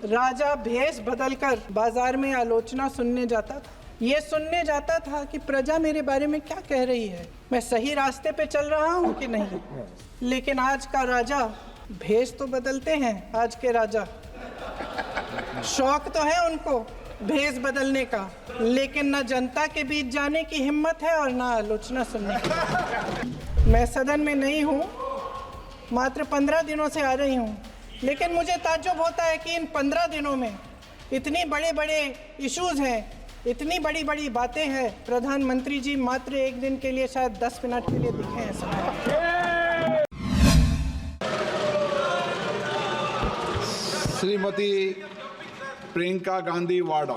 राजा भेष बदलकर बाजार में आलोचना सुनने जाता था। ये सुनने जाता था कि प्रजा मेरे बारे में क्या कह रही है, मैं सही रास्ते पे चल रहा हूँ कि नहीं। लेकिन आज का राजा, भेष तो बदलते हैं आज के राजा, शौक तो है उनको भेष बदलने का, लेकिन न जनता के बीच जाने की हिम्मत है और न आलोचना सुनने की। मैं सदन में नहीं हूँ, मात्र 15 दिनों से आ रही हूँ, लेकिन मुझे ताज्जुब होता है कि इन 15 दिनों में इतनी बड़े बड़े इश्यूज हैं, इतनी बड़ी बड़ी बातें हैं, प्रधानमंत्री जी मात्र एक दिन के लिए शायद 10 मिनट के लिए दिखे हैं सभा। श्रीमती प्रियंका गांधी वाड्रा।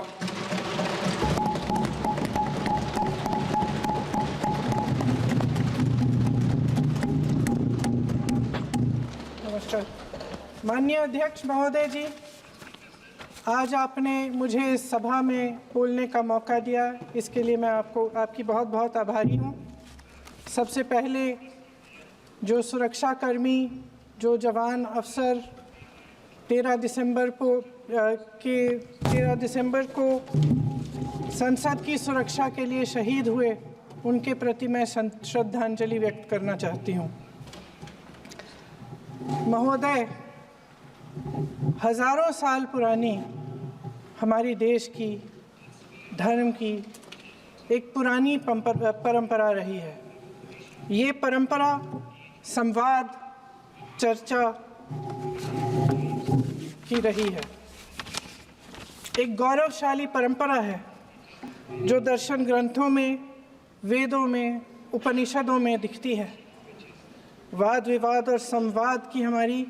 नमस्कार। माननीय अध्यक्ष महोदय जी, आज आपने मुझे इस सभा में बोलने का मौका दिया, इसके लिए मैं आपकी बहुत बहुत आभारी हूँ। सबसे पहले जो सुरक्षाकर्मी, जो जवान अफसर 13 दिसंबर को संसद की सुरक्षा के लिए शहीद हुए, उनके प्रति मैं श्रद्धांजलि व्यक्त करना चाहती हूँ। महोदय, हजारों साल पुरानी हमारी देश की, धर्म की एक पुरानी परंपरा रही है। ये परंपरा संवाद, चर्चा की रही है। एक गौरवशाली परंपरा है जो दर्शन ग्रंथों में, वेदों में, उपनिषदों में दिखती है। वाद विवाद और संवाद की हमारी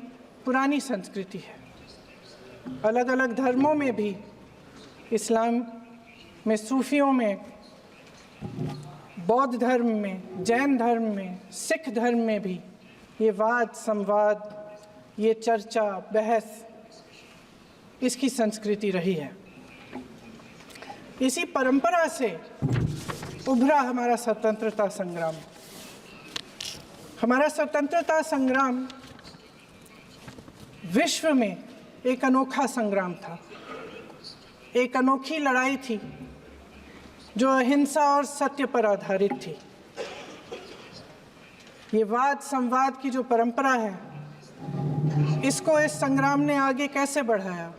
पुरानी संस्कृति है। अलग अलग धर्मों में भी, इस्लाम में, सूफियों में, बौद्ध धर्म में, जैन धर्म में, सिख धर्म में भी ये वाद संवाद, ये चर्चा बहस, इसकी संस्कृति रही है। इसी परंपरा से उभरा हमारा स्वतंत्रता संग्राम। हमारा स्वतंत्रता संग्राम विश्व में एक अनोखा संग्राम था, एक अनोखी लड़ाई थी जो अहिंसा और सत्य पर आधारित थी। ये वाद संवाद की जो परंपरा है, इसको इस संग्राम ने आगे कैसे बढ़ाया?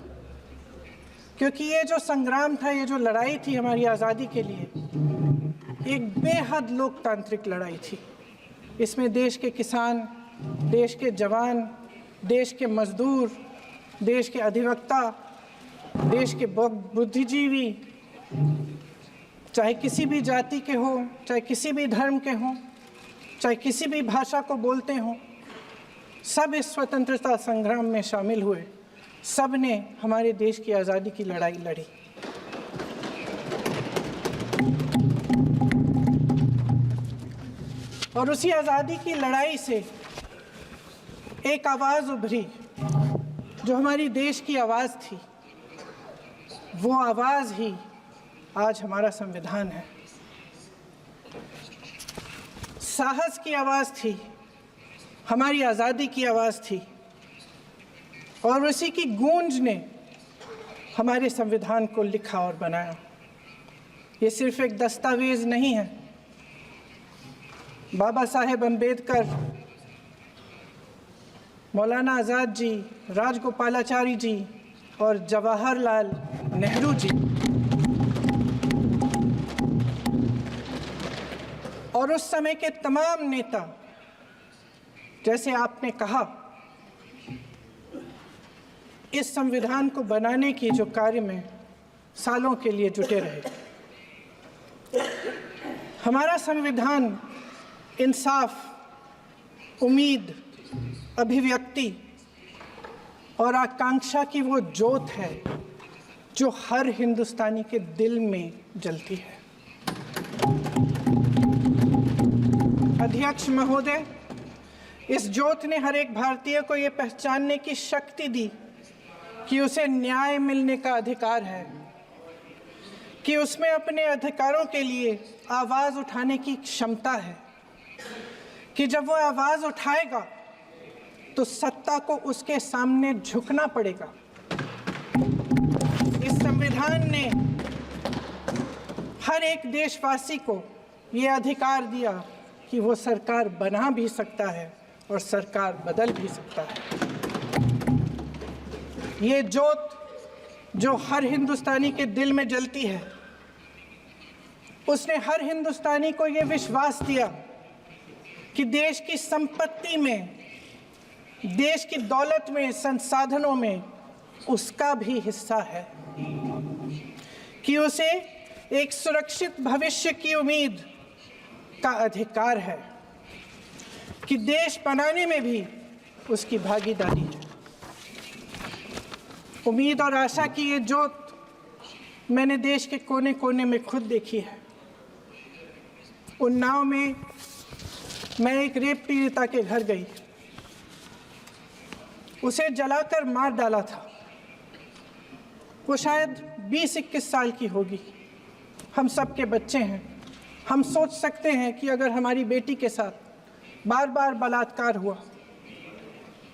क्योंकि ये जो संग्राम था, ये जो लड़ाई थी हमारी आज़ादी के लिए, एक बेहद लोकतांत्रिक लड़ाई थी। इसमें देश के किसान, देश के जवान, देश के मजदूर, देश के अधिवक्ता, देश के बुद्धिजीवी, चाहे किसी भी जाति के हों, चाहे किसी भी धर्म के हों, चाहे किसी भी भाषा को बोलते हों, सब इस स्वतंत्रता संग्राम में शामिल हुए। सब ने हमारे देश की आज़ादी की लड़ाई लड़ी। और उसी आज़ादी की लड़ाई से एक आवाज़ उभरी जो हमारी देश की आवाज़ थी। वो आवाज़ ही आज हमारा संविधान है। साहस की आवाज़ थी, हमारी आज़ादी की आवाज़ थी, और उसी की गूंज ने हमारे संविधान को लिखा और बनाया। ये सिर्फ एक दस्तावेज नहीं है। बाबा साहेब अम्बेडकर, मौलाना आज़ाद जी, राजगोपालाचारी जी और जवाहरलाल नेहरू जी और उस समय के तमाम नेता, जैसे आपने कहा, इस संविधान को बनाने की जो कार्य में सालों के लिए जुटे रहे। हमारा संविधान इंसाफ, उम्मीद, अभिव्यक्ति और आकांक्षा की वो ज्योत है जो हर हिंदुस्तानी के दिल में जलती है। अध्यक्ष महोदय, इस ज्योत ने हर एक भारतीय को ये पहचानने की शक्ति दी कि उसे न्याय मिलने का अधिकार है, कि उसमें अपने अधिकारों के लिए आवाज़ उठाने की क्षमता है, कि जब वो आवाज़ उठाएगा तो सत्ता को उसके सामने झुकना पड़ेगा, इस संविधान ने हर एक देशवासी को ये अधिकार दिया कि वो सरकार बना भी सकता है और सरकार बदल भी सकता है। ये ज्योत जो हर हिंदुस्तानी के दिल में जलती है, उसने हर हिंदुस्तानी को ये विश्वास दिया कि देश की संपत्ति में, देश की दौलत में, संसाधनों में उसका भी हिस्सा है, कि उसे एक सुरक्षित भविष्य की उम्मीद का अधिकार है, कि देश बनाने में भी उसकी भागीदारी है। उम्मीद और आशा की ये ज्योत मैंने देश के कोने कोने में खुद देखी है। उन्नाव में मैं एक रेप पीड़िता के घर गई, उसे जलाकर मार डाला था। वो शायद 20-21 साल की होगी। हम सब के बच्चे हैं। हम सोच सकते हैं कि अगर हमारी बेटी के साथ बार बार बलात्कार हुआ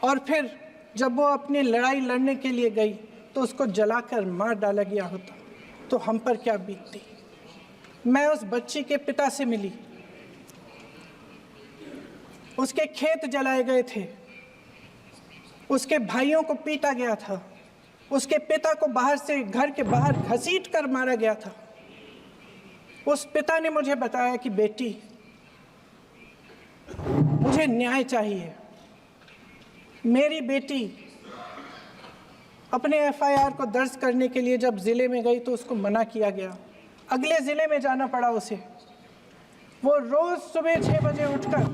और फिर जब वो अपनी लड़ाई लड़ने के लिए गई तो उसको जलाकर मार डाला गया होता तो हम पर क्या बीतती। मैं उस बच्ची के पिता से मिली। उसके खेत जलाए गए थे, उसके भाइयों को पीटा गया था, उसके पिता को बाहर से, घर के बाहर घसीट कर मारा गया था। उस पिता ने मुझे बताया कि बेटी, मुझे न्याय चाहिए। मेरी बेटी अपने एफआईआर को दर्ज करने के लिए जब ज़िले में गई तो उसको मना किया गया। अगले ज़िले में जाना पड़ा उसे। वो रोज़ सुबह 6 बजे उठकर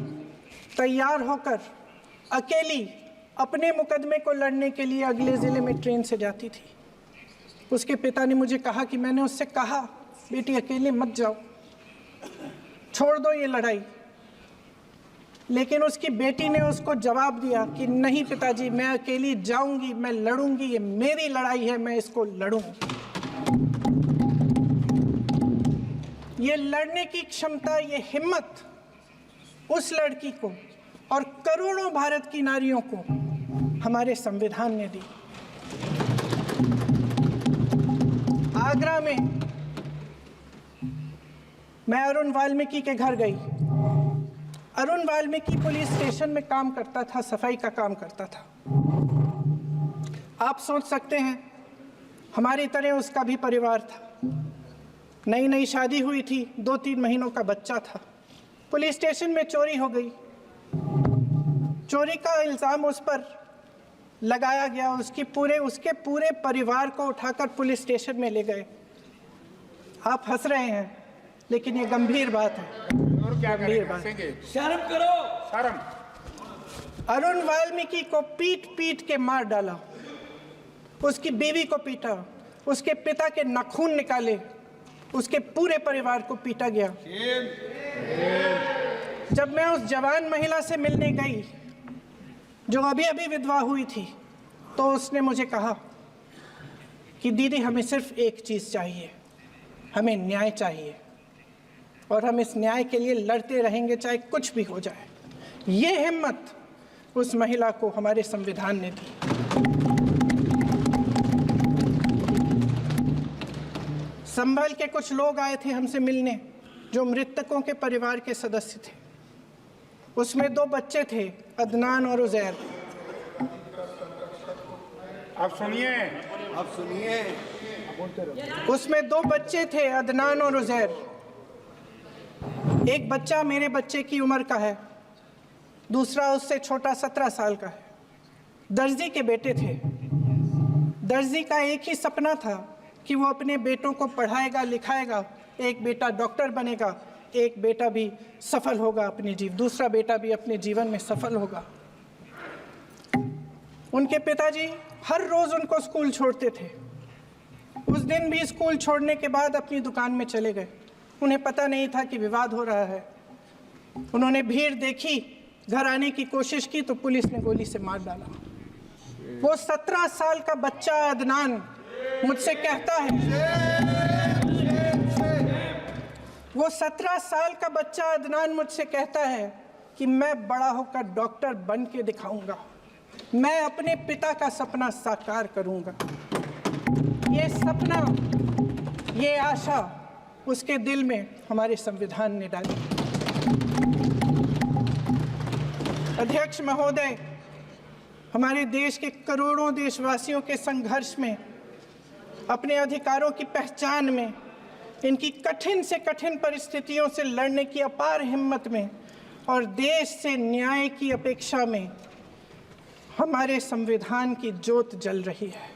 तैयार होकर अकेली अपने मुकदमे को लड़ने के लिए अगले ज़िले में ट्रेन से जाती थी। उसके पिता ने मुझे कहा कि मैंने उससे कहा, बेटी अकेले मत जाओ, छोड़ दो ये लड़ाई। लेकिन उसकी बेटी ने उसको जवाब दिया कि नहीं पिताजी, मैं अकेली जाऊंगी, मैं लड़ूंगी, ये मेरी लड़ाई है, मैं इसको लड़ूंगी। ये लड़ने की क्षमता, ये हिम्मत उस लड़की को और करोड़ों भारत की नारियों को हमारे संविधान ने दी। आगरा में मैं अरुण वाल्मीकि के घर गई। अरुण वाल्मीकि पुलिस स्टेशन में काम करता था, सफाई का काम करता था। आप सोच सकते हैं हमारी तरह उसका भी परिवार था। नई नई शादी हुई थी, 2-3 महीनों का बच्चा था। पुलिस स्टेशन में चोरी हो गई। चोरी का इल्ज़ाम उस पर लगाया गया। उसके पूरे परिवार को उठाकर पुलिस स्टेशन में ले गए। आप हंस रहे हैं, लेकिन ये गंभीर बात है। गंभीर बात। शर्म करो, शर्म। अरुण वाल्मीकि को पीट पीट के मार डाला। उसकी बीवी को पीटा, उसके पिता के नाखून निकाले, उसके पूरे परिवार को पीटा गया। जब मैं उस जवान महिला से मिलने गई जो अभी अभी विधवा हुई थी, तो उसने मुझे कहा कि दीदी, हमें सिर्फ एक चीज़ चाहिए, हमें न्याय चाहिए और हम इस न्याय के लिए लड़ते रहेंगे, चाहे कुछ भी हो जाए। ये हिम्मत उस महिला को हमारे संविधान ने दी। संभल के कुछ लोग आए थे हमसे मिलने जो मृतकों के परिवार के सदस्य थे। उसमें 2 बच्चे थे, अदनान और उजैर। आप सुनिए। उसमें 2 बच्चे थे, अदनान और उजैर। एक बच्चा मेरे बच्चे की उम्र का है, दूसरा उससे छोटा 17 साल का है। दर्जी के बेटे थे। दर्जी का एक ही सपना था कि वो अपने बेटों को पढ़ाएगा, लिखाएगा। एक बेटा डॉक्टर बनेगा, एक बेटा भी सफल होगा दूसरा बेटा भी अपने जीवन में सफल होगा। उनके पिताजी हर रोज उनको स्कूल छोड़ते थे। उस दिन भी स्कूल छोड़ने के बाद अपनी दुकान में चले गए। उन्हें पता नहीं था कि विवाद हो रहा है। उन्होंने भीड़ देखी, घर आने की कोशिश की तो पुलिस ने गोली से मार डाला। वो 17 साल का बच्चा अदनान मुझसे कहता है, वो 17 साल का बच्चा अदनान मुझसे कहता है कि मैं बड़ा होकर डॉक्टर बन के दिखाऊंगा, मैं अपने पिता का सपना साकार करूंगा। ये सपना, ये आशा उसके दिल में हमारे संविधान ने डाली। अध्यक्ष महोदय, हमारे देश के करोड़ों देशवासियों के संघर्ष में, अपने अधिकारों की पहचान में, इनकी कठिन से कठिन परिस्थितियों से लड़ने की अपार हिम्मत में और देश से न्याय की अपेक्षा में हमारे संविधान की ज्योत जल रही है।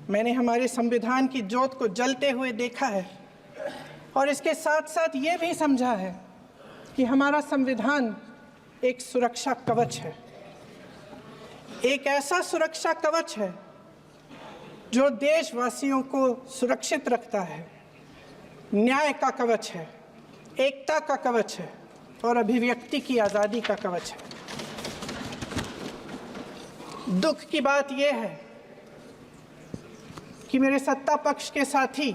मैंने हमारे संविधान की ज्योत को जलते हुए देखा है और इसके साथ साथ ये भी समझा है कि हमारा संविधान एक सुरक्षा कवच है, एक ऐसा सुरक्षा कवच है जो देशवासियों को सुरक्षित रखता है, न्याय का कवच है, एकता का कवच है और अभिव्यक्ति की आज़ादी का कवच है। दुख की बात यह है कि मेरे सत्ता पक्ष के साथी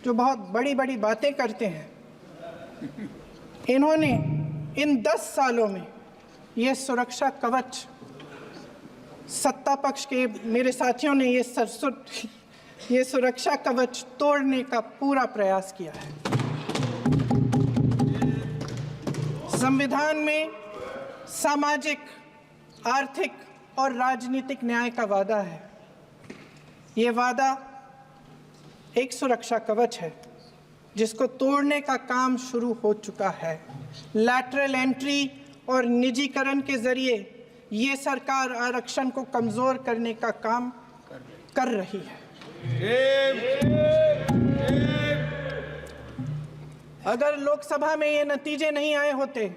जो बहुत बड़ी बड़ी बातें करते हैं, इन्होंने इन 10 सालों में ये सुरक्षा कवच, सत्ता पक्ष के मेरे साथियों ने ये सुरक्षा कवच तोड़ने का पूरा प्रयास किया है। संविधान में सामाजिक, आर्थिक और राजनीतिक न्याय का वादा है। ये वादा एक सुरक्षा कवच है जिसको तोड़ने का काम शुरू हो चुका है। लैटरल एंट्री और निजीकरण के जरिए ये सरकार आरक्षण को कमजोर करने का काम कर रही है। अगर लोकसभा में ये नतीजे नहीं आए होते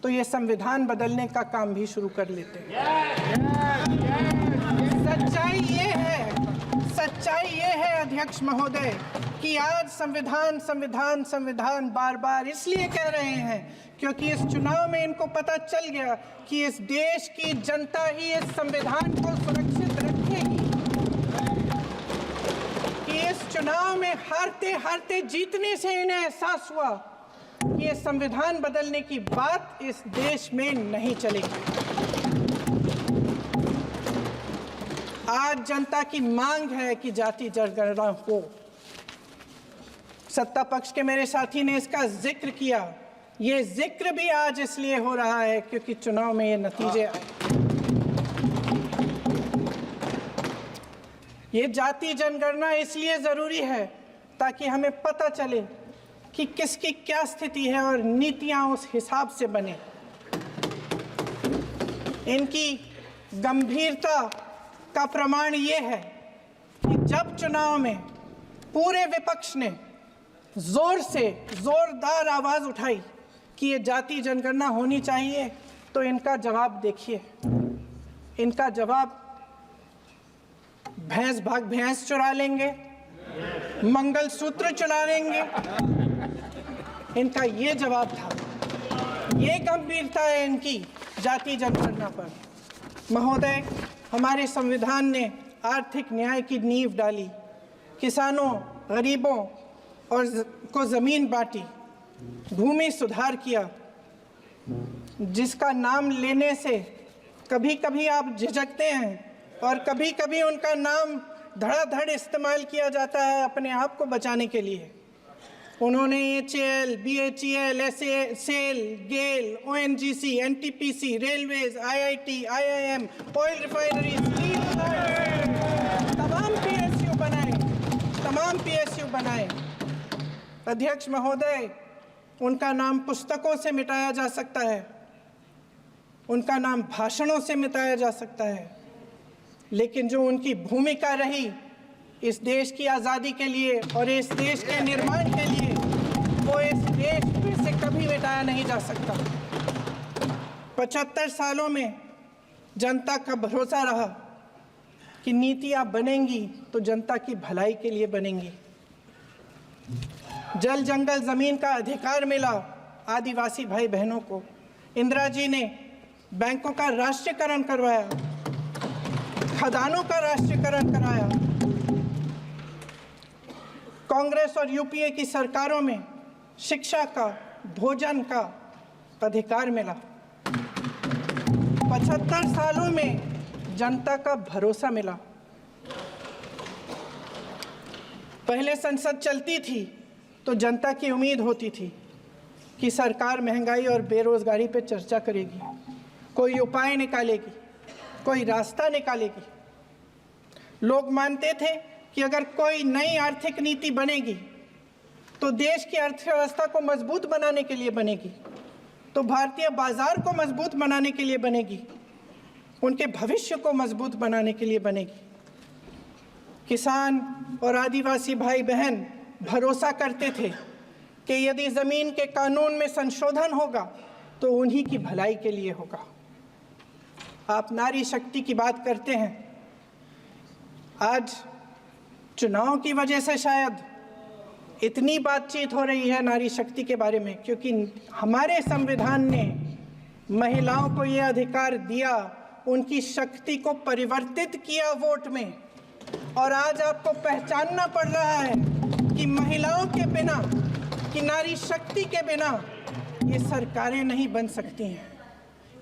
तो ये संविधान बदलने का काम भी शुरू कर लेते। सच्चाई ये है अध्यक्ष महोदय कि आज संविधान बार बार इसलिए कह रहे हैं क्योंकि इस चुनाव में इनको पता चल गया कि इस देश की जनता ही इस संविधान को सुरक्षित रखेगी, कि इस चुनाव में हारते हारते जीतने से इन्हें एहसास हुआ कि ये संविधान बदलने की बात इस देश में नहीं चलेगी। आज जनता की मांग है कि जाति जनगणना हो। सत्ता पक्ष के मेरे साथी ने इसका जिक्र किया। ये जिक्र भी आज इसलिए हो रहा है क्योंकि चुनाव में ये नतीजे आए। ये जाति जनगणना इसलिए जरूरी है ताकि हमें पता चले कि किसकी क्या स्थिति है और नीतियां उस हिसाब से बने। इनकी गंभीरता का प्रमाण ये है कि जब चुनाव में पूरे विपक्ष ने जोरदार आवाज उठाई कि ये जाति जनगणना होनी चाहिए, तो इनका जवाब देखिए। इनका जवाब भैंस भाग भैंस चुरा लेंगे, मंगलसूत्र चुरा लेंगे, इनका ये जवाब था। ये गंभीरता है इनकी जाति जनगणना पर। महोदय, हमारे संविधान ने आर्थिक न्याय की नींव डाली, किसानों, गरीबों और को जमीन बांटी, भूमि सुधार किया, जिसका नाम लेने से कभी कभी आप झिझकते हैं और कभी कभी उनका नाम धड़ाधड़ इस्तेमाल किया जाता है अपने आप को बचाने के लिए। उन्होंने HAL, BHEL, SAIL, GAIL, ONGC, NTPC, railways, IIT, IIM, oil refineries, तमाम PSU बनाए। अध्यक्ष महोदय, उनका नाम पुस्तकों से मिटाया जा सकता है, उनका नाम भाषणों से मिटाया जा सकता है, लेकिन जो उनकी भूमिका रही इस देश की आज़ादी के लिए और इस देश के निर्माण के लिए, वो इस देश से कभी मिटाया नहीं जा सकता। 75 सालों में जनता का भरोसा रहा कि नीतियाँ बनेंगी तो जनता की भलाई के लिए बनेंगी। जल जंगल जमीन का अधिकार मिला आदिवासी भाई बहनों को। इंदिरा जी ने बैंकों का राष्ट्रीयकरण करवाया, खदानों का राष्ट्रीयकरण कराया। कांग्रेस और यूपीए की सरकारों में शिक्षा का, भोजन का अधिकार मिला। 75 सालों में जनता का भरोसा मिला। पहले संसद चलती थी तो जनता की उम्मीद होती थी कि सरकार महंगाई और बेरोजगारी पर चर्चा करेगी, कोई उपाय निकालेगी, कोई रास्ता निकालेगी। लोग मानते थे कि अगर कोई नई आर्थिक नीति बनेगी तो देश की अर्थव्यवस्था को मजबूत बनाने के लिए बनेगी, तो भारतीय बाजार को मजबूत बनाने के लिए बनेगी, उनके भविष्य को मजबूत बनाने के लिए बनेगी। किसान और आदिवासी भाई बहन भरोसा करते थे कि यदि ज़मीन के कानून में संशोधन होगा तो उन्हीं की भलाई के लिए होगा। आप नारी शक्ति की बात करते हैं। आज चुनाव की वजह से शायद इतनी बातचीत हो रही है नारी शक्ति के बारे में, क्योंकि हमारे संविधान ने महिलाओं को ये अधिकार दिया, उनकी शक्ति को परिवर्तित किया वोट में। और आज आपको पहचानना पड़ रहा है कि महिलाओं के बिना, कि नारी शक्ति के बिना ये सरकारें नहीं बन सकती हैं।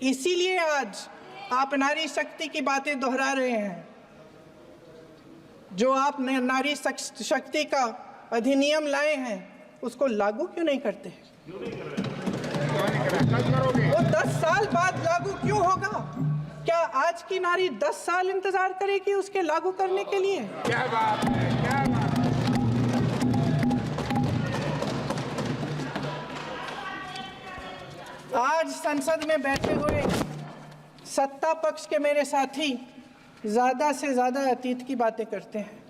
इसीलिए आज आप नारी शक्ति की बातें दोहरा रहे हैं। जो आप नारी शक्ति का अधिनियम लाए हैं उसको लागू क्यों नहीं करते? वो 10 साल बाद लागू क्यों होगा? क्या आज की नारी 10 साल इंतजार करेगी उसके लागू करने के लिए? क्या बात है, क्या बात है। आज संसद में बैठे हुए सत्ता पक्ष के मेरे साथी ज़्यादा से ज़्यादा अतीत की बातें करते हैं।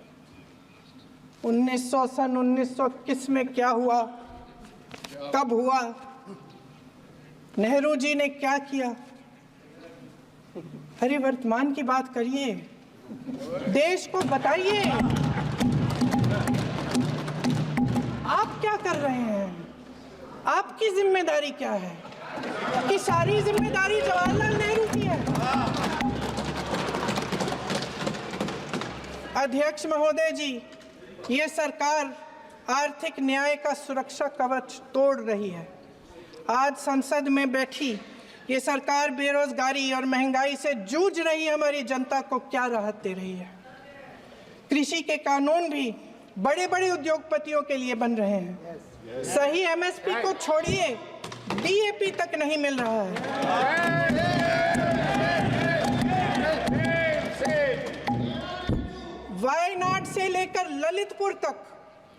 1921 में क्या हुआ, कब हुआ, नेहरू जी ने क्या किया। अरे वर्तमान की बात करिए, देश को बताइए आप क्या कर रहे हैं, आपकी जिम्मेदारी क्या है? कि सारी जिम्मेदारी जवाहरलाल नेहरू की है। अध्यक्ष महोदय जी, ये सरकार आर्थिक न्याय का सुरक्षा कवच तोड़ रही है। आज संसद में बैठी ये सरकार बेरोजगारी और महंगाई से जूझ रही हमारी जनता को क्या राहत दे रही है? कृषि के कानून भी बड़े बड़े उद्योगपतियों के लिए बन रहे हैं। सही एमएसपी को छोड़िए, डीएपी तक नहीं मिल रहा है। वायनाड से लेकर ललितपुर तक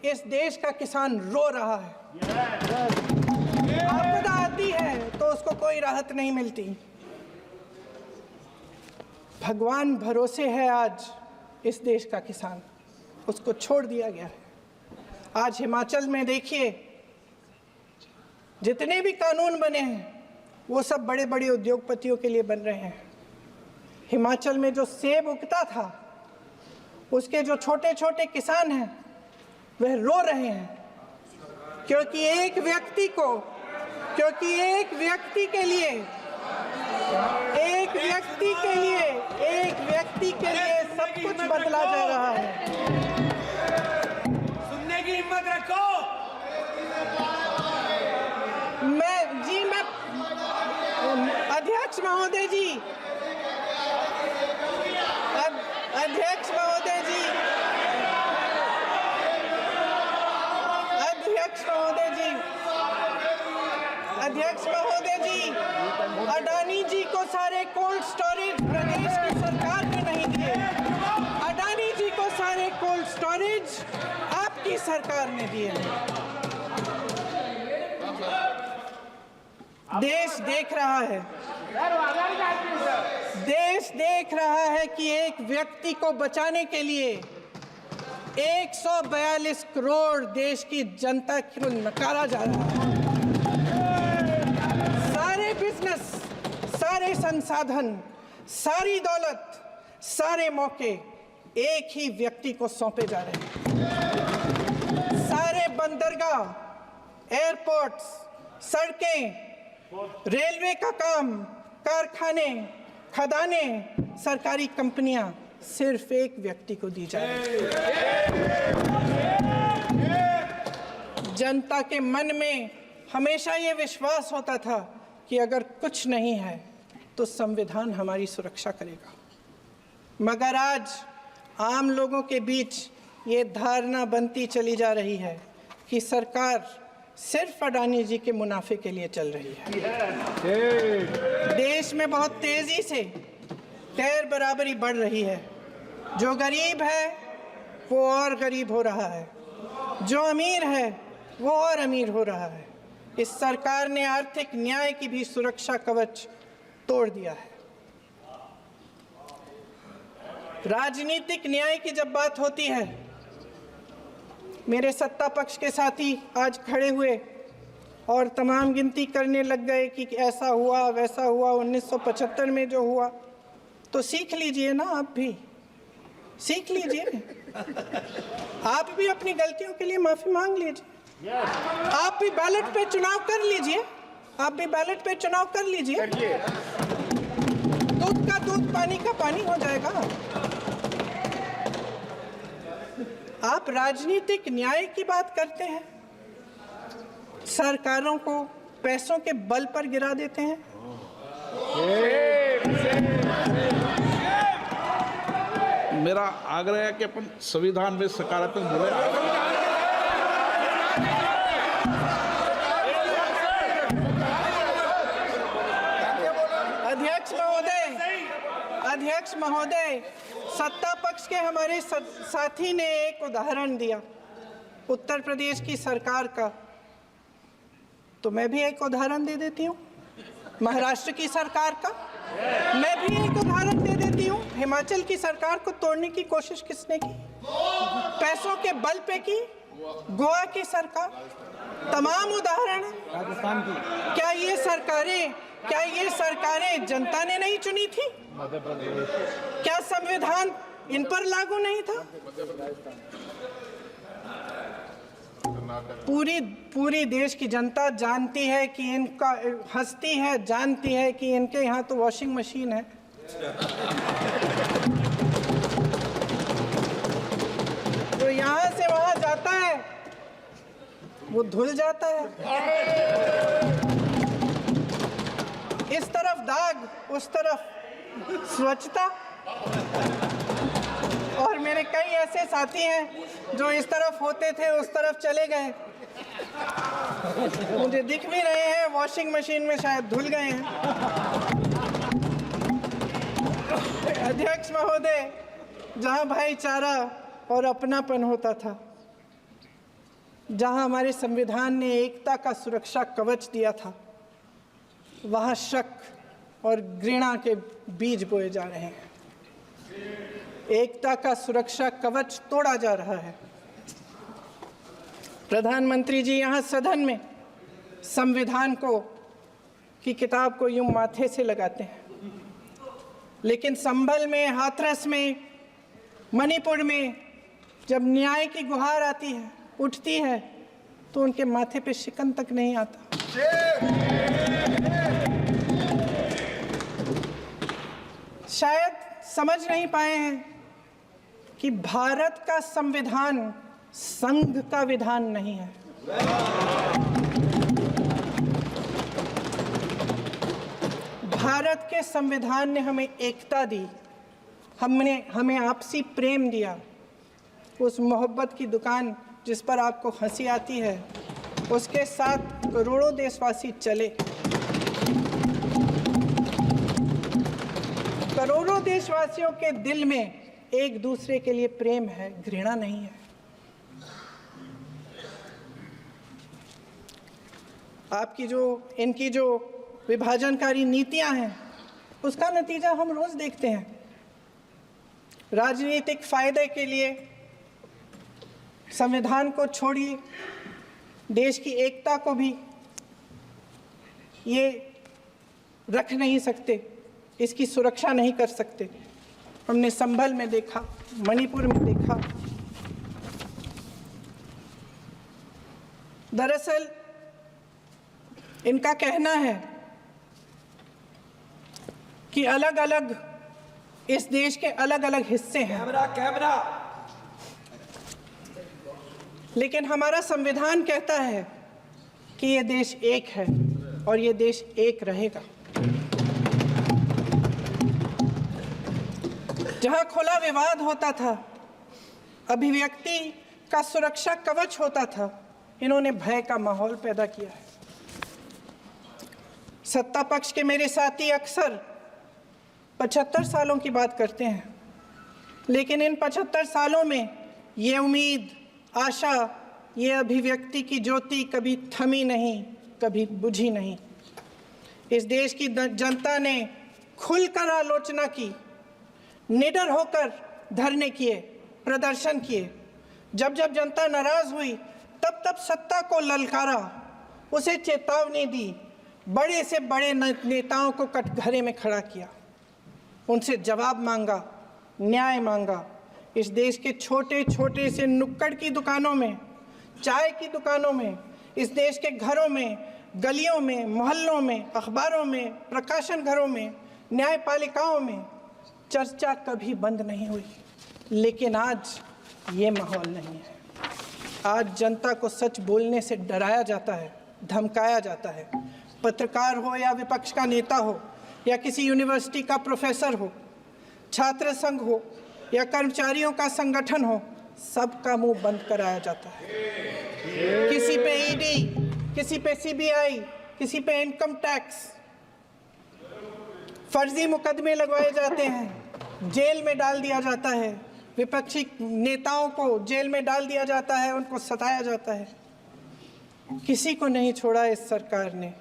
इस देश का किसान रो रहा है। आपदा आती है तो उसको कोई राहत नहीं मिलती। भगवान भरोसे है आज इस देश का किसान, उसको छोड़ दिया गया है। आज हिमाचल में देखिए, जितने भी कानून बने हैं वो सब बड़े बड़े उद्योगपतियों के लिए बन रहे हैं। हिमाचल में जो सेब उगता था उसके जो छोटे छोटे किसान हैं वह रो रहे हैं, क्योंकि एक व्यक्ति के लिए सब कुछ बदला जा रहा है। सुनने की हिम्मत रखो। अध्यक्ष महोदय जी, अध्यक्ष महोदय जी, अडानी जी को सारे कोल्ड स्टोरेज प्रदेश की सरकार ने नहीं दिए। अडानी जी को सारे कोल्ड स्टोरेज आपकी सरकार ने दिए। देश देख रहा है कि एक व्यक्ति को बचाने के लिए 142 करोड़ देश की जनता को नकारा जा रहा है। सारे बिजनेस, सारे संसाधन, सारी दौलत, सारे मौके एक ही व्यक्ति को सौंपे जा रहे हैं। सारे बंदरगाह, एयरपोर्ट्स, सड़कें, रेलवे का काम, कारखाने, खदाने, सरकारी कंपनियां सिर्फ एक व्यक्ति को दी जा रही है। जनता के मन में हमेशा ये विश्वास होता था कि अगर कुछ नहीं है तो संविधान हमारी सुरक्षा करेगा, मगर आज आम लोगों के बीच ये धारणा बनती चली जा रही है कि सरकार सिर्फ अडानी जी के मुनाफे के लिए चल रही है। देश में बहुत तेजी से गैर बराबरी बढ़ रही है। जो गरीब है वो और गरीब हो रहा है, जो अमीर है वो और अमीर हो रहा है। इस सरकार ने आर्थिक न्याय की भी सुरक्षा कवच तोड़ दिया है। राजनीतिक न्याय की जब बात होती है, मेरे सत्ता पक्ष के साथी आज खड़े हुए और तमाम गिनती करने लग गए कि ऐसा हुआ वैसा हुआ 1975 में जो हुआ, तो सीख लीजिए ना, आप भी सीख लीजिए। आप भी अपनी गलतियों के लिए माफी मांग लीजिए। आप भी बैलेट पे चुनाव कर लीजिए। आप भी बैलेट पे चुनाव कर लीजिए। दूध का दूध, पानी का पानी हो जाएगा। आप राजनीतिक न्याय की बात करते हैं, सरकारों को पैसों के बल पर गिरा देते हैं। मेरा आग्रह है कि अपन संविधान में सकारात्मक बोले। अध्यक्ष महोदय, सत्ता पक्ष के हमारे साथी ने एक उदाहरण दिया उत्तर प्रदेश की सरकार का, तो मैं भी एक उदाहरण दे देती हूँ महाराष्ट्र की सरकार का। मैं भी एक उदाहरण दे देती हूँ हिमाचल की सरकार को तोड़ने की कोशिश किसने की, पैसों के बल पे की, गोवा की सरकार। तमाम उदाहरण है। राजस्थान की क्या ये सरकारें जनता ने नहीं चुनी थी? क्या संविधान इन पर लागू नहीं था? पूरी देश की जनता जानती है कि इनका हंसती है, जानती है कि इनके यहाँ तो वॉशिंग मशीन है। तो यहाँ से वहाँ जाता है, वो धुल जाता है। इस तरफ दाग, उस तरफ स्वच्छता। और मेरे कई ऐसे साथी हैं जो इस तरफ होते थे उस तरफ चले गए, मुझे दिख भी रहे हैं, वॉशिंग मशीन में शायद धुल गए हैं। अध्यक्ष महोदय, जहां भाईचारा और अपनापन होता था, जहां हमारे संविधान ने एकता का सुरक्षा कवच दिया था, वहां शक और घृणा के बीज बोए जा रहे हैं। एकता का सुरक्षा कवच तोड़ा जा रहा है। प्रधानमंत्री जी यहाँ सदन में संविधान की किताब को यूं माथे से लगाते हैं, लेकिन संभल में, हाथरस में, मणिपुर में जब न्याय की गुहार आती है, उठती है, तो उनके माथे पे शिकन तक नहीं आता। शायद समझ नहीं पाए हैं कि भारत का संविधान संघ का विधान नहीं है। भारत के संविधान ने हमें एकता दी, हमें आपसी प्रेम दिया। उस मोहब्बत की दुकान जिस पर आपको हंसी आती है, उसके साथ करोड़ों देशवासी चले। करोड़ों देशवासियों के दिल में एक दूसरे के लिए प्रेम है, घृणा नहीं है। इनकी जो विभाजनकारी नीतियां हैं, उसका नतीजा हम रोज देखते हैं। राजनीतिक फायदे के लिए संविधान को छोड़िए, देश की एकता को भी ये रख नहीं सकते, इसकी सुरक्षा नहीं कर सकते। हमने संभल में देखा, मणिपुर में देखा। दरअसल इनका कहना है कि अलग अलग इस देश के अलग अलग हिस्से हैं, कैमरा। लेकिन हमारा संविधान कहता है कि ये देश एक है और ये देश एक रहेगा। जहां खुला विवाद होता था, अभिव्यक्ति का सुरक्षा कवच होता था, इन्होंने भय का माहौल पैदा किया है। सत्ता पक्ष के मेरे साथी अक्सर 75 सालों की बात करते हैं, लेकिन इन 75 सालों में ये उम्मीद, आशा, ये अभिव्यक्ति की ज्योति कभी थमी नहीं, कभी बुझी नहीं। इस देश की जनता ने खुलकर आलोचना की, निडर होकर धरने किए, प्रदर्शन किए। जब जब जनता नाराज हुई तब तब सत्ता को ललकारा, उसे चेतावनी दी, बड़े से बड़े नेताओं को कटघरे में खड़ा किया, उनसे जवाब मांगा, न्याय मांगा। इस देश के छोटे छोटे से नुक्कड़ की दुकानों में, चाय की दुकानों में, इस देश के घरों में, गलियों में, मोहल्लों में, अखबारों में, प्रकाशन घरों में, न्यायपालिकाओं में चर्चा कभी बंद नहीं हुई। लेकिन आज ये माहौल नहीं है। आज जनता को सच बोलने से डराया जाता है, धमकाया जाता है। पत्रकार हो या विपक्ष का नेता हो या किसी यूनिवर्सिटी का प्रोफेसर हो, छात्र संघ हो या कर्मचारियों का संगठन हो, सबका मुंह बंद कराया जाता है। किसी पे ईडी, किसी पे सीबीआई, किसी पे इनकम टैक्स, फर्जी मुकदमे लगवाए जाते हैं, जेल में डाल दिया जाता है, विपक्षी नेताओं को जेल में डाल दिया जाता है, उनको सताया जाता है। किसी को नहीं छोड़ा इस सरकार ने।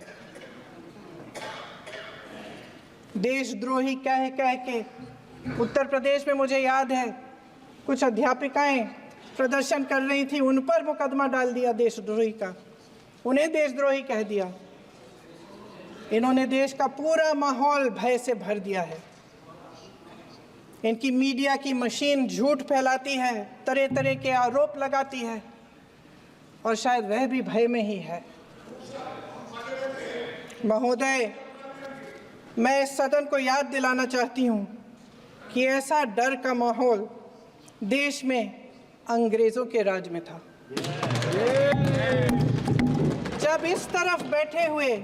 देशद्रोही कह के उत्तर प्रदेश में मुझे याद है कुछ अध्यापिकाएं प्रदर्शन कर रही थी, उन पर मुकदमा डाल दिया देशद्रोही का, उन्हें देशद्रोही कह दिया। इन्होंने देश का पूरा माहौल भय से भर दिया है। इनकी मीडिया की मशीन झूठ फैलाती है, तरह तरह के आरोप लगाती है, और शायद वह भी भय में ही है। महोदय, मैं इस सदन को याद दिलाना चाहती हूँ कि ऐसा डर का माहौल देश में अंग्रेजों के राज में था। जब इस तरफ बैठे हुए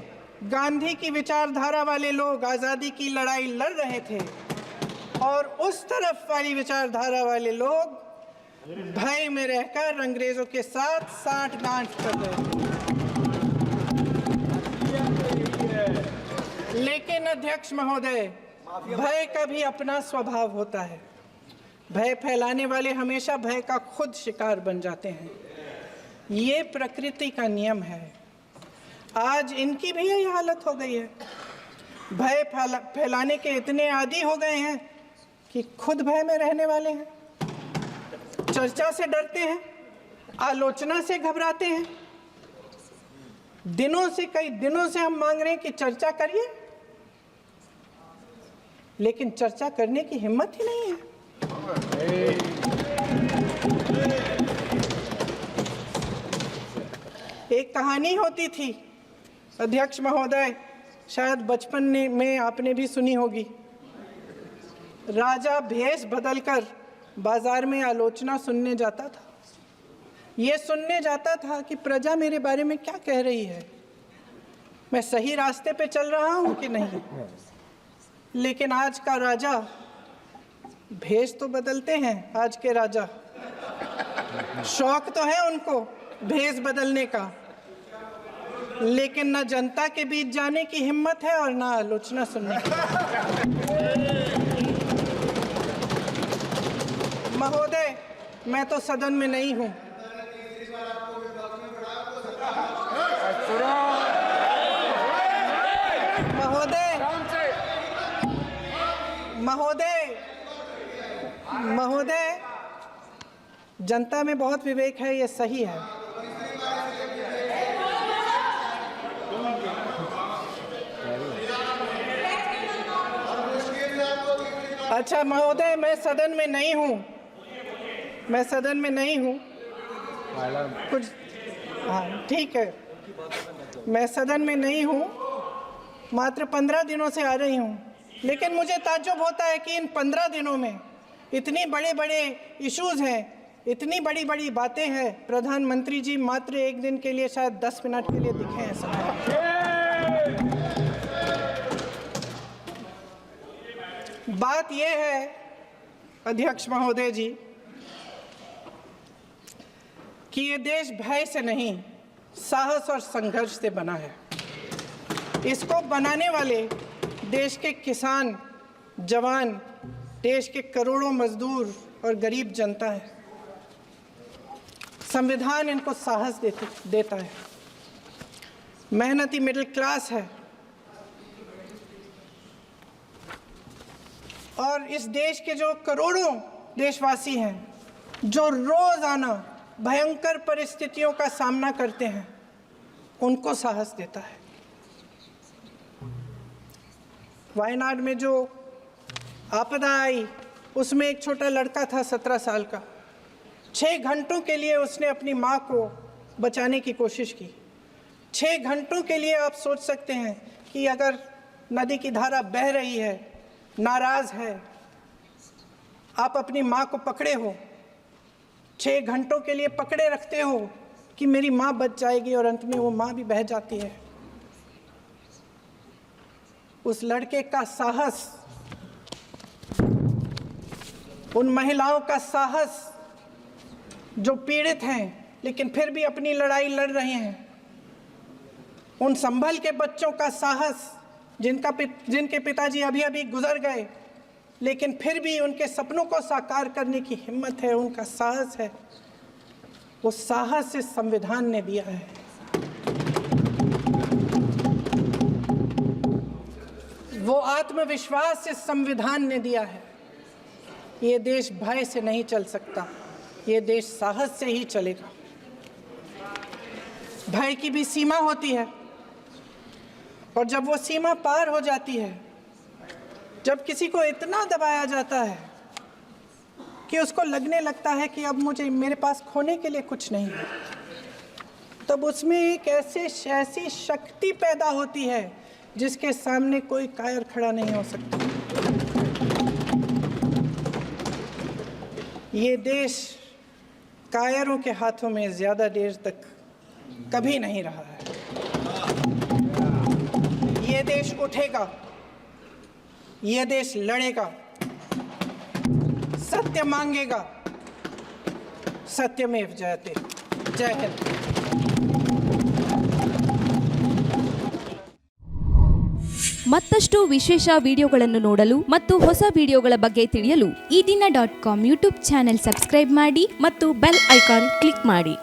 गांधी की विचारधारा वाले लोग आज़ादी की लड़ाई लड़ रहे थे और उस तरफ वाली विचारधारा वाले लोग भय में रहकर अंग्रेजों के साथ साठगांठ कर रहे थे। लेकिन अध्यक्ष महोदय, भय का भी अपना स्वभाव होता है। भय फैलाने वाले हमेशा भय का खुद शिकार बन जाते हैं। ये प्रकृति का नियम है। आज इनकी भी यही हालत हो गई है। भय फैलाने के इतने आदी हो गए हैं कि खुद भय में रहने वाले हैं, चर्चा से डरते हैं, आलोचना से घबराते हैं। कई दिनों से हम मांग रहे हैं कि चर्चा करिए, लेकिन चर्चा करने की हिम्मत ही नहीं है। एक कहानी होती थी अध्यक्ष महोदय, शायद बचपन में आपने भी सुनी होगी। राजा भेष बदलकर बाजार में आलोचना सुनने जाता था। ये सुनने जाता था कि प्रजा मेरे बारे में क्या कह रही है, मैं सही रास्ते पे चल रहा हूँ कि नहीं। लेकिन आज का राजा, भेष तो बदलते हैं आज के राजा, शौक तो है उनको भेष बदलने का, लेकिन न जनता के बीच जाने की हिम्मत है और न आलोचना सुनने की। महोदय, मैं तो सदन में नहीं हूं। महोदय, जनता में बहुत विवेक है, ये सही है। अच्छा महोदय, मैं सदन में नहीं हूँ, कुछ, हाँ ठीक है, मैं सदन में नहीं हूँ, मात्र 15 दिनों से आ रही हूँ। लेकिन मुझे ताज्जुब होता है कि इन 15 दिनों में इतनी बड़े इश्यूज़ हैं, इतनी बड़ी बातें हैं, प्रधानमंत्री जी मात्र एक दिन के लिए, शायद 10 मिनट के लिए दिखे हैं सब। बात यह है अध्यक्ष महोदय जी कि ये देश भय से नहीं, साहस और संघर्ष से बना है। इसको बनाने वाले देश के किसान, जवान, देश के करोड़ों मजदूर और गरीब जनता है। संविधान इनको साहस देता है। मेहनती मिडिल क्लास है और इस देश के जो करोड़ों देशवासी हैं जो रोजाना भयंकर परिस्थितियों का सामना करते हैं, उनको साहस देता है। वायनाड में जो आपदा आई, उसमें एक छोटा लड़का था 17 साल का। 6 घंटों के लिए उसने अपनी माँ को बचाने की कोशिश की। 6 घंटों के लिए आप सोच सकते हैं कि अगर नदी की धारा बह रही है, नाराज है, आप अपनी माँ को पकड़े हो, 6 घंटों के लिए पकड़े रखते हो कि मेरी माँ बच जाएगी और अंत में वो माँ भी बह जाती है। उस लड़के का साहस, उन महिलाओं का साहस जो पीड़ित हैं लेकिन फिर भी अपनी लड़ाई लड़ रहे हैं, उन संभल के बच्चों का साहस जिनके पिताजी अभी अभी गुजर गए लेकिन फिर भी उनके सपनों को साकार करने की हिम्मत है, उनका साहस है। वो साहस इस संविधान ने दिया है। वो आत्मविश्वास इस संविधान ने दिया है। ये देश भय से नहीं चल सकता, ये देश साहस से ही चलेगा। भय की भी सीमा होती है और जब वो सीमा पार हो जाती है, जब किसी को इतना दबाया जाता है कि उसको लगने लगता है कि अब मेरे पास खोने के लिए कुछ नहीं है, तब उसमें एक ऐसी शक्ति पैदा होती है जिसके सामने कोई कायर खड़ा नहीं हो सकता। ये देश कायरों के हाथों में ज़्यादा देर तक कभी नहीं रहा है। ये देश उठेगा, ये देश लड़ेगा, सत्य मांगेगा, सत्यमेव जयते। जय हिंद। ಮತ್ತಷ್ಟು ವಿಶೇಷ ವಿಡಿಯೋಗಳನ್ನು ನೋಡಲು ಮತ್ತು ಹೊಸ ವಿಡಿಯೋಗಳ ಬಗ್ಗೆ ತಿಳಿಯಲು ಈ ದಿನ .com ಯೂಟ್ಯೂಬ್ ಚಾನೆಲ್ ಸಬ್ಸ್ಕ್ರೈಬ್ ಮಾಡಿ ಮತ್ತು ಬೆಲ್ ಐಕಾನ್ ಕ್ಲಿಕ್ ಮಾಡಿ.